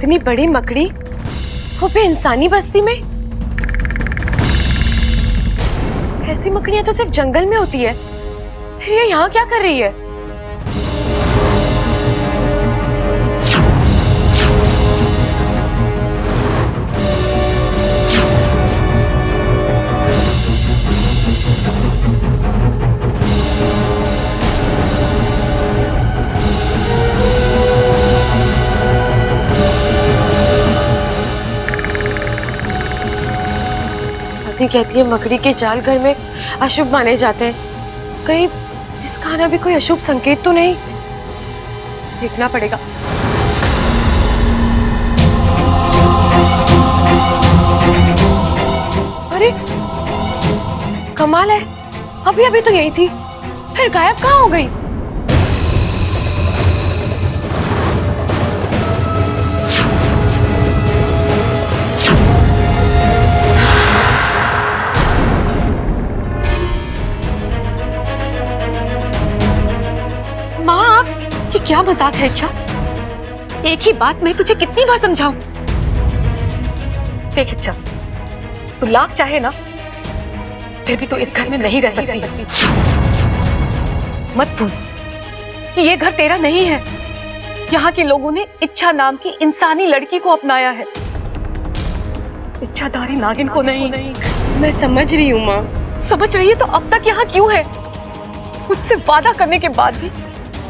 इतनी बड़ी मकड़ी, वो भी इंसानी बस्ती में। ऐसी मकड़ियां तो सिर्फ जंगल में होती है, फिर ये यहाँ क्या कर रही है? कहती है मकड़ी के जाल घर में अशुभ माने जाते हैं। कहीं इसका आना भी कोई अशुभ संकेत तो नहीं? देखना पड़ेगा। अरे कमाल है, अभी अभी तो यही थी, फिर गायब कहाँ हो गई? ये क्या मजाक है इच्छा? एक ही बात मैं तुझे कितनी बार समझाऊं? देख इच्छा, तू लाख चाहे ना, फिर भी तू इस घर में नहीं रह सकती। मत भूल कि ये घर तेरा नहीं है। यहाँ के लोगों ने इच्छा नाम की इंसानी लड़की को अपनाया है, इच्छाधारी नागिन को नहीं। मैं समझ रही हूँ माँ। समझ रही है तो अब तक यहाँ क्यों है? मुझसे वादा करने के बाद भी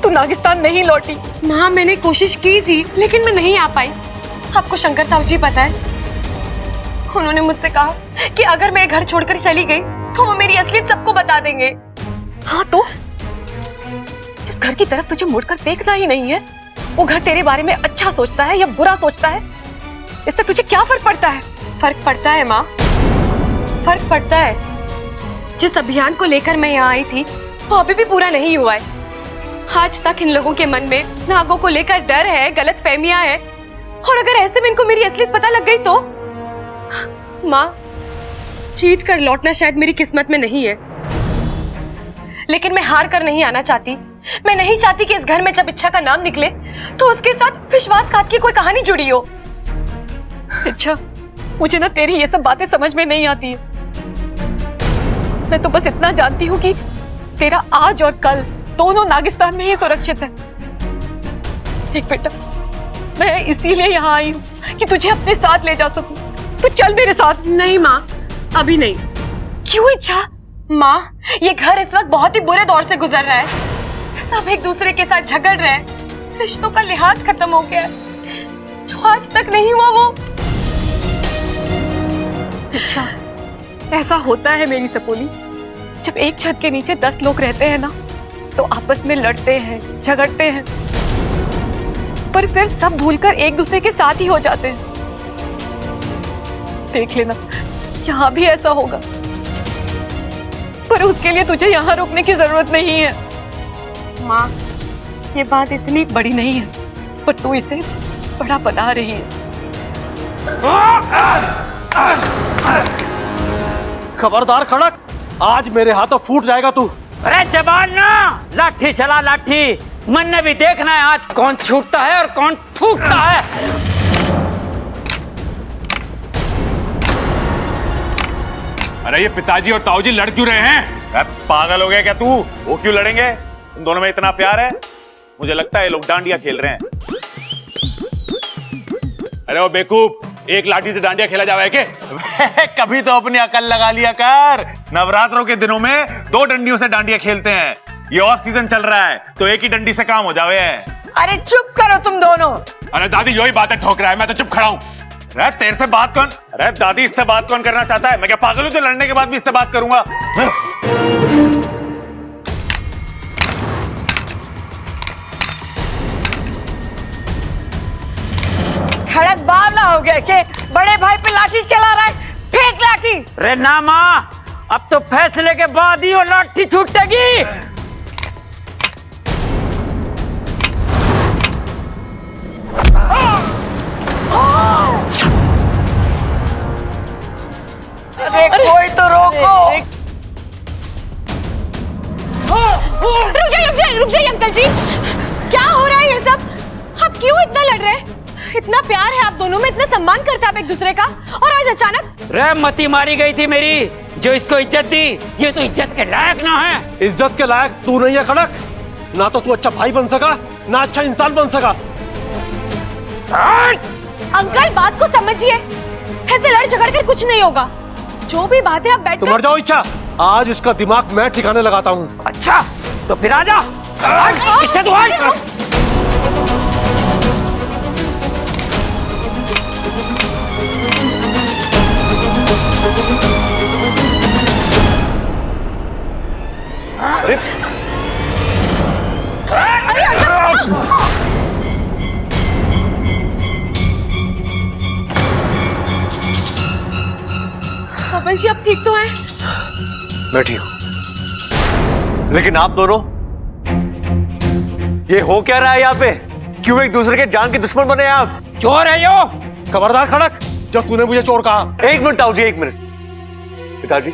तू नागिस्तान नहीं लौटी। माँ मैंने कोशिश की थी, लेकिन मैं नहीं आ पाई। आपको शंकर ताऊ जी पता है, उन्होंने मुझसे कहा कि अगर मैं घर छोड़कर चली गई तो वो मेरी असलियत सबको बता देंगे। हाँ तो इस घर की तरफ तुझे मुड़कर देखना ही नहीं है। वो घर तेरे बारे में अच्छा सोचता है या बुरा सोचता है, इससे तुझे क्या फर्क पड़ता है? फर्क पड़ता है माँ, फर्क पड़ता है। जिस अभियान को लेकर मैं यहाँ आई थी वो अभी भी पूरा नहीं हुआ है। आज तक इन लोगों के मन में नागों को लेकर डर है, गलतफहमियां है, और अगर ऐसे में इनको मेरी असलियत पता लग गई तो? माँ, जीत कर लौटना शायद मेरी किस्मत में नहीं है, लेकिन मैं हार कर नहीं आना चाहती। मैं नहीं चाहती कि इस घर में जब इच्छा का नाम निकले तो उसके साथ विश्वासघात की कोई कहानी जुड़ी हो। इच्छा, मुझे ना तेरी ये सब बातें समझ में नहीं आती है। मैं तो बस इतना जानती हूँ कि तेरा आज और कल दोनों नागिस्तान में ही सुरक्षित है। एक बेटा, मैं इसीलिए यहाँ आई हूँ कि तुझे अपने साथ ले जा सकूं। तू चल मेरे साथ। नहीं माँ, अभी नहीं। क्यों इच्छा? माँ, ये घर इस वक्त बहुत ही बुरे दौर से गुजर रहा है। सब एक दूसरे के साथ झगड़ रहे हैं, रिश्तों का लिहाज खत्म हो गया है, जो आज तक नहीं हुआ वो। अच्छा, ऐसा होता है मेरी सपोली। जब एक छत के नीचे 10 लोग रहते हैं ना, तो आपस में लड़ते हैं, झगड़ते हैं, पर फिर सब भूलकर एक दूसरे के साथ ही हो जाते हैं। देख लेना, यहाँ भी ऐसा होगा, पर उसके लिए तुझे यहाँ रुकने की जरूरत नहीं है। माँ, ये बात इतनी बड़ी नहीं है, पर तू इसे बड़ा बना रही है। खबरदार खड़क, आज मेरे हाथों फूट जाएगा तू। अरे जवान ना, लाठी चला लाठी। मन ने भी देखना है आज कौन छूटता है और कौन फूटता है। अरे ये पिताजी और ताऊजी लड़ क्यों रहे हैं? पागल हो गया क्या तू? वो क्यों लड़ेंगे? तुम दोनों में इतना प्यार है? मुझे लगता है ये लोग डांडिया खेल रहे हैं। अरे वो बेवकूफ, एक लाठी से डांडिया खेला जावे क्या? कभी तो अपनी अकल लगा लिया कर। नवरात्रों के दिनों में 2 डंडियों से डांडिया खेलते हैं। ये और सीजन चल रहा है तो एक ही डंडी से काम हो जावे। अरे चुप करो तुम दोनों। अरे दादी यही बातें ठोक रहा है, मैं तो चुप खड़ा हूँ। अरे तेरे से बात कौन? अरे दादी इससे बात कौन करना चाहता है? मैं क्या पागल हूँ जो लड़ने के बाद भी इससे बात करूंगा? खड़क बावला हो गया के बड़े भाई पे लाठी चला रहा है। फेंक लाठी। अरे ना माँ, अब तो फैसले के बाद ही वो लाठी छूटेगी। अरे कोई तो रोको। रुक जाइए अंकल जी, क्या हो रहा है ये सब? आप क्यों इतना लड़ रहे हैं? इतना प्यार है आप दोनों में, इतना सम्मान करते आप एक दूसरे का, और आज अचानक रे मती मारी गई थी मेरी, जो इसको इज्जत दी, ये तो इज्जत के लायक ना है। इज्जत के लायक तू नहीं है खड़क। ना तो तू अच्छा भाई बन सका, ना अच्छा इंसान बन सका। अंकल बात को समझिए, ऐसे लड़ झगड़ कर कुछ नहीं होगा। जो भी बात है आप बैठ तो मर जाओ इच्छा, आज इसका दिमाग मैं ठिकाने लगाता हूँ। अच्छा तो फिर आजा, इच्छा तो आज। अरे पवन जी आप ठीक तो हैं? मैं ठीक हूँ, लेकिन आप दोनों ये हो क्या रहा है यहाँ पे? क्यों एक दूसरे के जान के दुश्मन बने हैं आप? चोर है यो। खबरदार खड़क, जब तूने मुझे चोर कहा। एक मिनट ताऊ जी, एक मिनट। पिताजी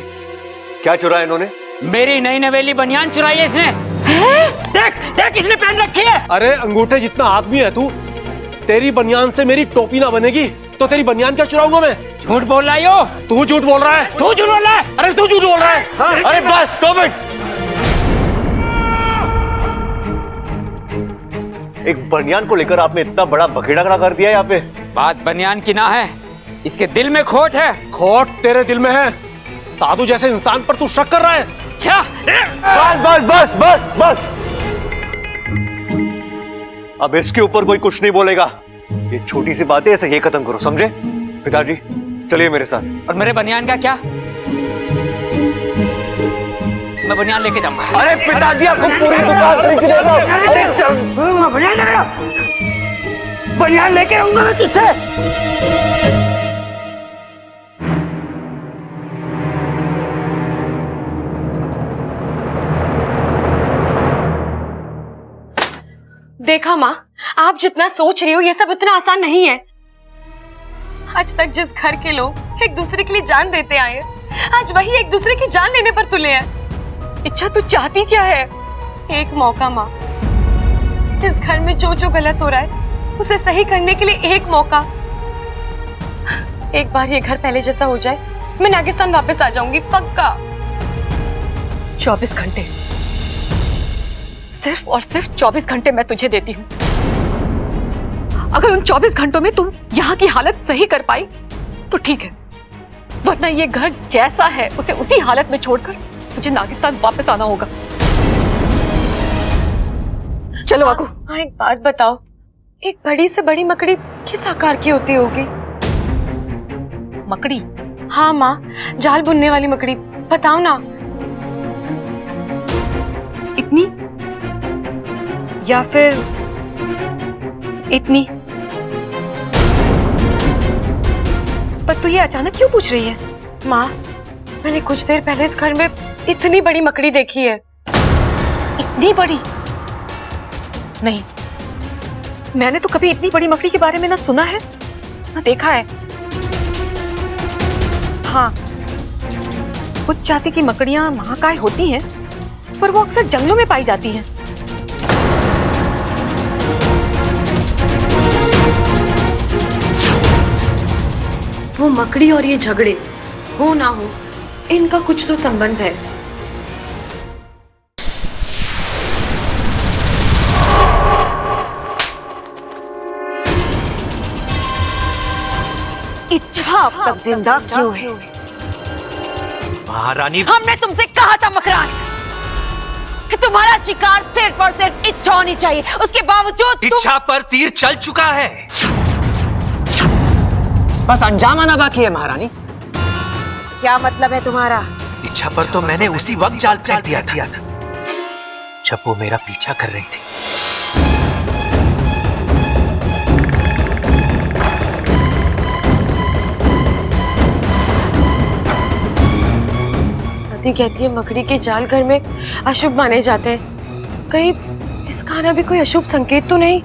क्या चुराया इन्होंने? मेरी नई नवेली बनियान चुराई है इसने। देख देख इसने पहन रखी है। अरे अंगूठे जितना आदमी है तू, तेरी बनियान से मेरी टोपी ना बनेगी तो तेरी बनियान क्या चुराऊंगा मैं? झूठ बोल रहा है यो। तू झूठ बोल रहा है। तू झूठ बोल रहा है। अरे तू झूठ बोल रहा है। हाँ? अरे बस स्टॉप इट। एक बनियान को लेकर आपने इतना बड़ा बखेड़ा कर दिया यहाँ पे। बात बनियान की ना है, इसके दिल में खोट है। खोट तेरे दिल में है, साधु जैसे इंसान पर तू शक कर रहा है। अच्छा बस बस बस बस बस, अब इसके ऊपर कोई कुछ नहीं बोलेगा। ये छोटी सी बातें ऐसे ही खत्म करो, समझे? पिताजी चलिए मेरे साथ। और मेरे बनियान का क्या? मैं बनियान लेके जाऊंगा। अरे पिताजी आपको पूरी दुकान खरीद के देगा। अरे बनियान लेके आऊंगा मैं तुझसे। देखा माँ, आप जितना सोच रही हो ये सब इतना आसान नहीं है। आज तक जिस घर के लोग एक दूसरे के लिए जान देते आए हैं, आज वही एक दूसरे की जान लेने पर तुले हैं। इच्छा तू चाहती क्या है? एक मौका माँ, इस घर में जो जो गलत हो रहा है उसे सही करने के लिए एक मौका। एक बार ये घर पहले जैसा हो जाए, मैं नागिस्तान वापस आ जाऊंगी पक्का। 24 घंटे, सिर्फ और सिर्फ 24 घंटे मैं तुझे देती हूँ। अगर उन 24 घंटों में तुम यहाँ की हालत सही कर पाई तो ठीक है, वरना ये घर जैसा है उसे उसी हालत में छोड़कर तुझे नागिस्तान वापस आना होगा। चलो आगू। हाँ एक बात बताओ, एक बड़ी से बड़ी मकड़ी किस आकार की होती होगी? मकड़ी? हाँ माँ, जाल बुनने वाली मकड़ी, बताओ ना। इतनी या फिर इतनी? पर तू ये अचानक क्यों पूछ रही है? माँ, मैंने कुछ देर पहले इस घर में इतनी बड़ी मकड़ी देखी है। इतनी बड़ी? नहीं, मैंने तो कभी इतनी बड़ी मकड़ी के बारे में ना सुना है ना देखा है। हाँ, कुछ जाति की मकड़ियां महाकाय होती हैं, पर वो अक्सर जंगलों में पाई जाती हैं। वो मकड़ी और ये झगड़े हो ना हो, इनका कुछ तो संबंध है। इच्छा अब तक जिंदा क्यों है? महारानी, हमने तुमसे कहा था मकरात कि तुम्हारा शिकार सिर्फ और सिर्फ इच्छा होनी चाहिए, उसके बावजूद इच्छा पर तीर चल चुका है, बस अंजाम आना बाकी है महारानी। क्या मतलब है तुम्हारा? इच्छा पर तो मैंने उसी वक्त जाल फेंक दिया था जब वो मेरा पीछा कर रही थी। दादी कहती है मकड़ी के जाल घर में अशुभ माने जाते हैं। कहीं इसका आना भी कोई अशुभ संकेत तो नहीं?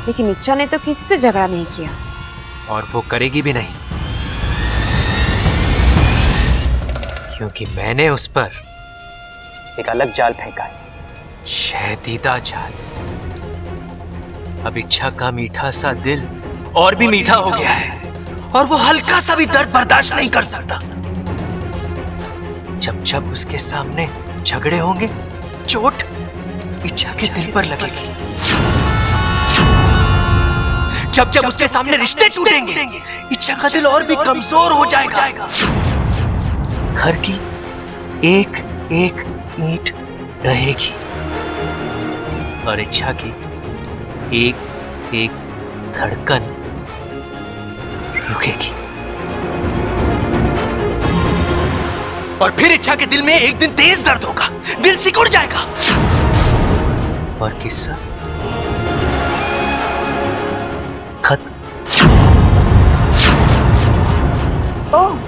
लेकिन इच्छा ने तो किसी से झगड़ा नहीं किया, और वो करेगी भी नहीं, क्योंकि मैंने उस पर एक अलग जाल फेंका है। शहदीदा जाल। अब इच्छा का मीठा सा दिल और भी मीठा हो गया है और वो हल्का सा भी दर्द बर्दाश्त नहीं कर सकता। जब जब उसके सामने झगड़े होंगे, चोट इच्छा के दिल पर लगेगी। जब जब उसके सामने रिश्ते टूटेंगे, इच्छा का दिल और भी कमजोर हो जाएगा। घर की एक एक ईंट ढहेगी और इच्छा की एक एक धड़कन रुकेगी। और फिर इच्छा के दिल में एक दिन तेज दर्द होगा, दिल सिकुड़ जाएगा और किस्सा खत्म। ओह,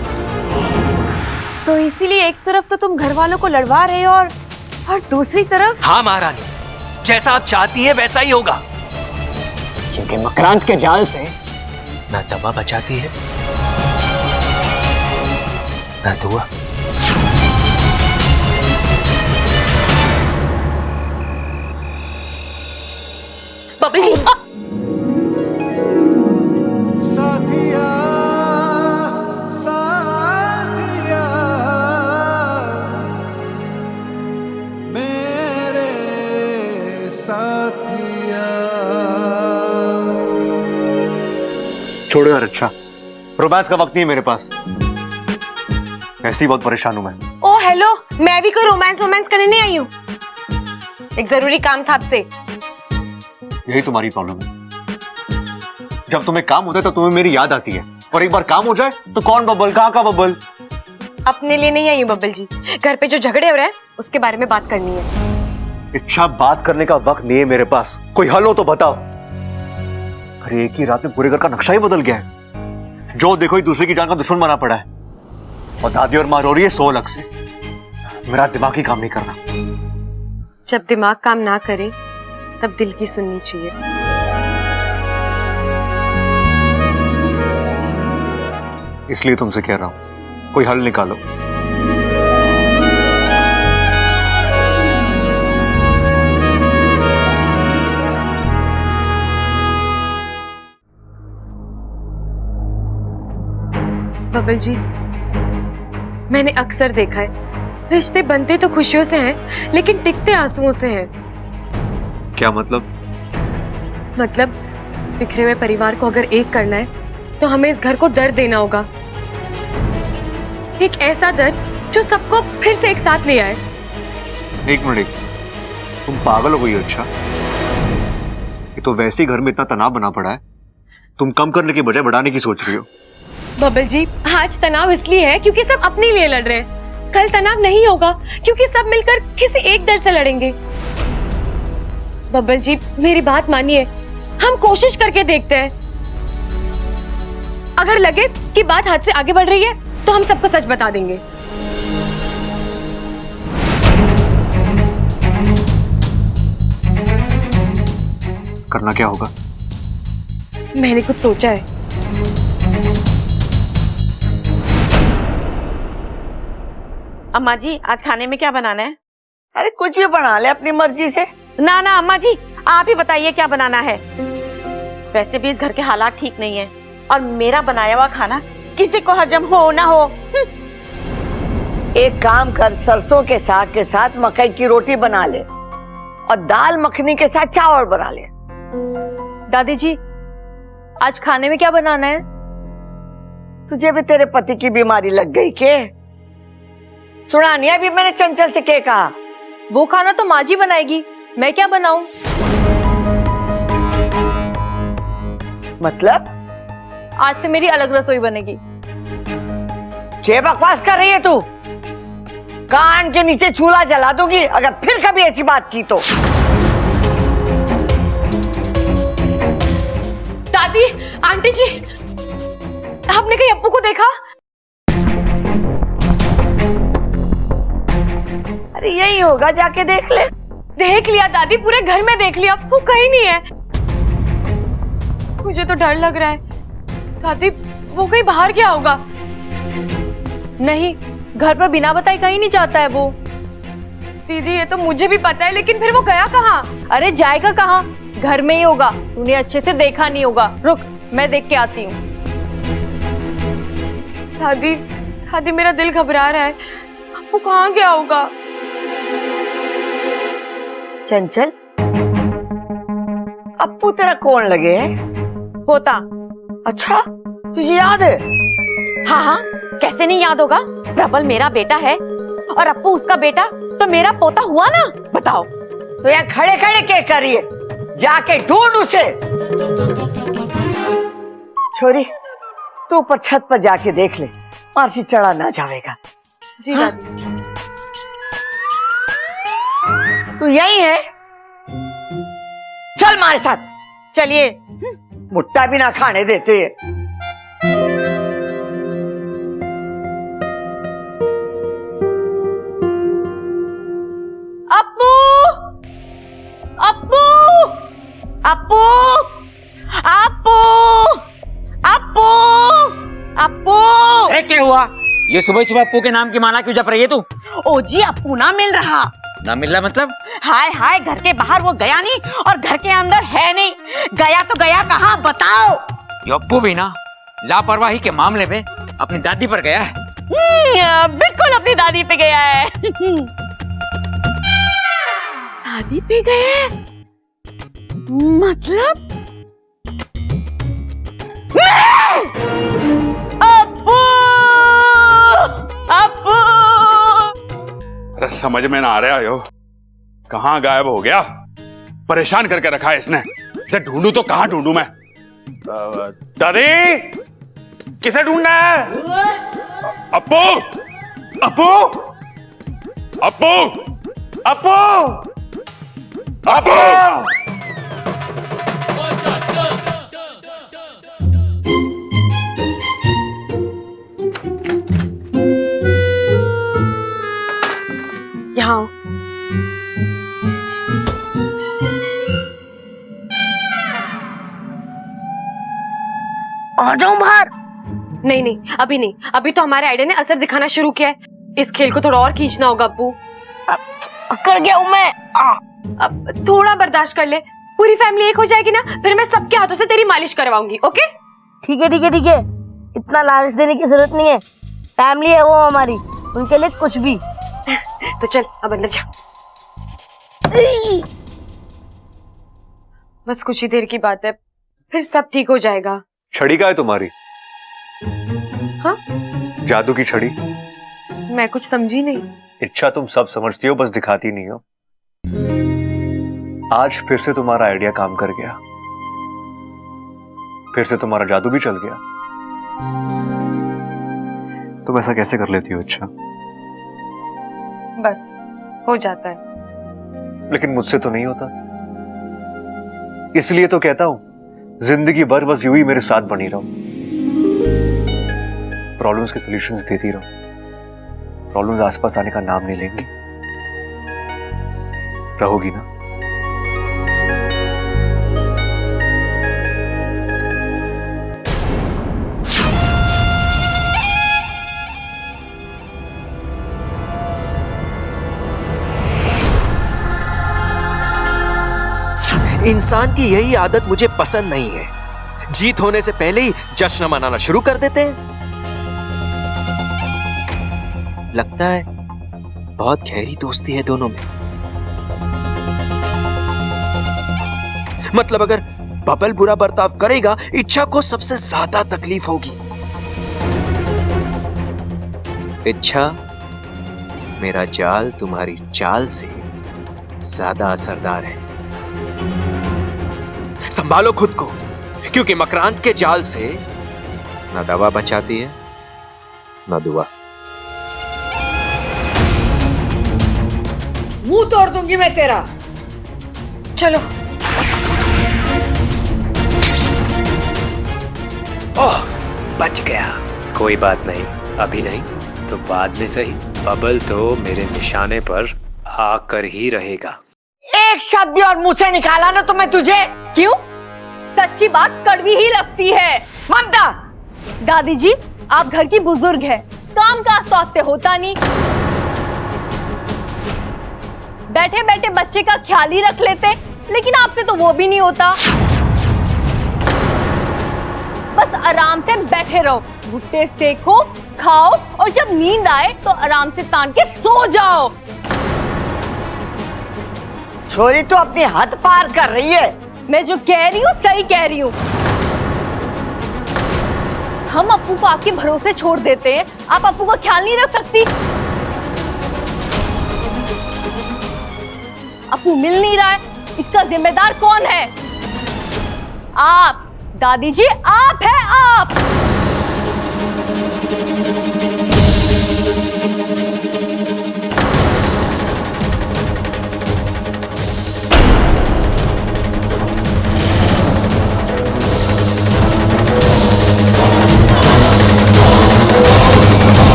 तो इसीलिए एक तरफ तो तुम घर वालों को लड़वा रहे हो और दूसरी तरफ। हाँ महारानी, जैसा आप चाहती है वैसा ही होगा। क्योंकि मकरांत के जाल से ना दवा बचाती है ना दुआ। बबल जी, साथिया साथिया मेरे साथिया। छोड़ो यार, अच्छा रोमांस का वक्त नहीं है मेरे पास। ऐसे ही बहुत परेशान हूं मैं। ओ हेलो, मैं भी कोई रोमांस करने नहीं आई हूँ। एक जरूरी काम था आपसे। यही तुम्हारी प्रॉब्लम है। जब तुम्हें काम होता है तो तुम्हें मेरी याद आती है, और एक बार काम हो जाए तो कौन बबल, कहाँ का बबल। अपने लिए नहीं आई हूँ बबल जी, घर पे जो झगड़े हो रहे हैं उसके बारे में बात करनी है। इच्छा, बात करने का वक्त नहीं है मेरे पास। कोई हल हो तो बताओ। अरे एक ही रात में पूरे घर का नक्शा ही बदल गया है। जो देखो एक दूसरे की जान का दुश्मन बना पड़ा है, और दादी और माँ रो रही है 100 अलग से। मेरा दिमाग ही काम नहीं करना। जब दिमाग काम ना करे तब दिल की सुननी चाहिए। इसलिए तुमसे कह रहा हूं, कोई हल निकालो। बबल जी, मैंने अक्सर देखा है, रिश्ते बनते तो खुशियों से हैं, लेकिन टिकते आंसुओं से हैं। क्या मतलब? मतलब बिखरे हुए परिवार को अगर एक करना है तो हमें इस घर को दर्द देना होगा। एक ऐसा दर्द जो सबको फिर से एक साथ ले आए। एक मिनट, तुम पागल हो गई हो? अच्छा, ये तो वैसे ही घर में इतना तनाव बना पड़ा है, तुम कम करने के बजाय बढ़ाने की सोच रही हो। बबल जी, आज तनाव इसलिए है क्योंकि सब अपने लिए लड़ रहे हैं। कल तनाव नहीं होगा क्योंकि सब मिलकर किसी एक दर्द से लड़ेंगे। बबल जी, मेरी बात मानिए, हम कोशिश करके देखते हैं। अगर लगे कि बात हद से आगे बढ़ रही है तो हम सबको सच बता देंगे। करना क्या होगा? मैंने कुछ सोचा है। अम्मा जी, आज खाने में क्या बनाना है? अरे कुछ भी बना ले अपनी मर्जी से। ना ना अम्मा जी, आप ही बताइए क्या बनाना है। वैसे भी इस घर के हालात ठीक नहीं है, और मेरा बनाया हुआ खाना किसी को हजम हो ना हो। एक काम कर, सरसों के साग के साथ मकई की रोटी बना ले और दाल मखनी के साथ चावल बना ले। दादी जी, आज खाने में क्या बनाना है? तुझे भी तेरे पति की बीमारी लग गई के? सुना नहीं अभी मैंने चंचल से क्या कहा? वो खाना तो माँ जी बनाएगी, मैं क्या बनाऊं? मतलब? आज से मेरी अलग रसोई बनेगी। क्या बकवास कर रही है तू? कान के नीचे चूल्हा जला दूंगी अगर फिर कभी ऐसी बात की तो। दादी, आंटी जी, आपने कहीं अप्पू को देखा? अरे यही होगा, जाके देख ले। देख लिया दादी, पूरे घर में देख लिया, अप्पू कहीं नहीं है। मुझे तो डर लग रहा है। दादी, वो कहीं बाहर गया होगा। नहीं, घर पर बिना बताए कहीं नहीं जाता है वो। दीदी ये तो मुझे भी पता है, लेकिन फिर वो गया कहाँ? अरे जाएगा कहाँ, घर में ही होगा। तूने अच्छे से देखा नहीं होगा। रुक, मैं देख के आती हूँ। दादी दादी मेरा दिल घबरा रहा है, वो कहाँ गया होगा? चंचल, अप्पू तेरा कौन लगे है? होता। अच्छा, तुझे याद है? हाँ हाँ, कैसे नहीं याद होगा? प्रबल मेरा बेटा है और अप्पू उसका बेटा, तो मेरा पोता हुआ ना। बताओ। तो यहाँ खड़े खड़े क्या करिए? जाके ढूंढ उसे। छोरी, तू ऊपर छत पर जाके देख ले, मार्सी चढ़ा ना जाएगा। जी दादी। तू यही है? चल हमारे साथ। चलिए। भुट्टा भी ना खाने देते है। अप्पू अप्पू अप्पू अप्पू अप्पू अप्पू। अरे क्या हुआ? ये सुबह सुबह अप्पू के नाम की माला क्यों जप रही है तू? ओ जी, अप्पू ना मिल रहा। ना मिल रहा मतलब? हाय हाय, घर के बाहर वो गया नहीं और घर के अंदर है नहीं। गया तो गया कहाँ, बताओ। ये अप्पू भी ना लापरवाही के मामले में अपनी दादी पर गया है। बिल्कुल अपनी दादी पे गया है। दादी पे गया है? मतलब अप्पू अप्पू। अरे समझ में ना आ रहा हो, कहाँ गायब हो गया? परेशान करके रखा है इसने। इसे ढूंढूं तो कहाँ ढूंढूं मैं? दादी, किसे ढूंढना है? अप्पू अप्पू अप्पू अप्पू अप्पू। यहाँ आओ। आ जाऊं बाहर? नहीं नहीं, अभी नहीं। अभी तो हमारे आइडिया ने असर दिखाना शुरू किया है। इस खेल को थोड़ा और खींचना होगा अप्पू। कर गया हूं मैं। अब थोड़ा बर्दाश्त कर ले। पूरी फैमिली एक हो जाएगी ना, फिर मैं सबके हाथों से तेरी मालिश करवाऊंगी। ओके? ठीक है ठीक है ठीक है, इतना लालच देने की जरूरत नहीं है। फैमिली है वो हमारी, उनके लिए कुछ भी। तो चल अब अंदर जा। बस कुछ ही देर की बात है, फिर सब ठीक हो जाएगा। छड़ी का है तुम्हारी? हाँ? जादू की छड़ी। मैं कुछ समझी नहीं। इच्छा तुम सब समझती हो, बस दिखाती नहीं हो। आज फिर से तुम्हारा आइडिया काम कर गया, फिर से तुम्हारा जादू भी चल गया। तुम ऐसा कैसे कर लेती हो इच्छा? बस हो जाता है। लेकिन मुझसे तो नहीं होता, इसलिए तो कहता हूं जिंदगी भर बस यूं ही मेरे साथ बनी रहो, प्रॉब्लम्स के सॉल्यूशंस देती रहो। प्रॉब्लम्स आसपास आने का नाम नहीं लेंगी, रहोगी ना? इंसान की यही आदत मुझे पसंद नहीं है। जीत होने से पहले ही जश्न मनाना शुरू कर देते हैं। लगता है बहुत गहरी दोस्ती है दोनों में। मतलब अगर बबल बुरा बर्ताव करेगा, इच्छा को सबसे ज्यादा तकलीफ होगी। इच्छा, मेरा जाल तुम्हारी चाल से ज्यादा असरदार है। संभालो खुद को, क्योंकि मकरांत के जाल से ना दवा बचाती है ना दुआ। मुंह तोड़ दूंगी मैं तेरा। चलो। ओह, बच गया। कोई बात नहीं, अभी नहीं तो बाद में सही। बबल तो मेरे निशाने पर आकर ही रहेगा। एक शब्द भी और मुंह से निकाला ना तो मैं तुझे। क्यों? सच्ची बात कड़वी ही लगती है। ममता, दादी जी, आप घर की बुजुर्ग हैं, काम काज तो आपसे होता नहीं। बैठे बैठे बच्चे का ख्याल ही रख लेते, लेकिन आपसे तो वो भी नहीं होता। बस आराम से बैठे रहो, भुट्टे सेको, खाओ और जब नींद आए तो आराम से तान के सो जाओ। छोरी तो अपनी हद पार कर रही है। मैं जो कह रही हूँ सही कह रही हूँ। हम अप्पू को आपके भरोसे छोड़ देते हैं, आप अप्पू का ख्याल नहीं रख सकती। अप्पू मिल नहीं रहा है, इसका जिम्मेदार कौन है? आप दादी जी, आप है आप।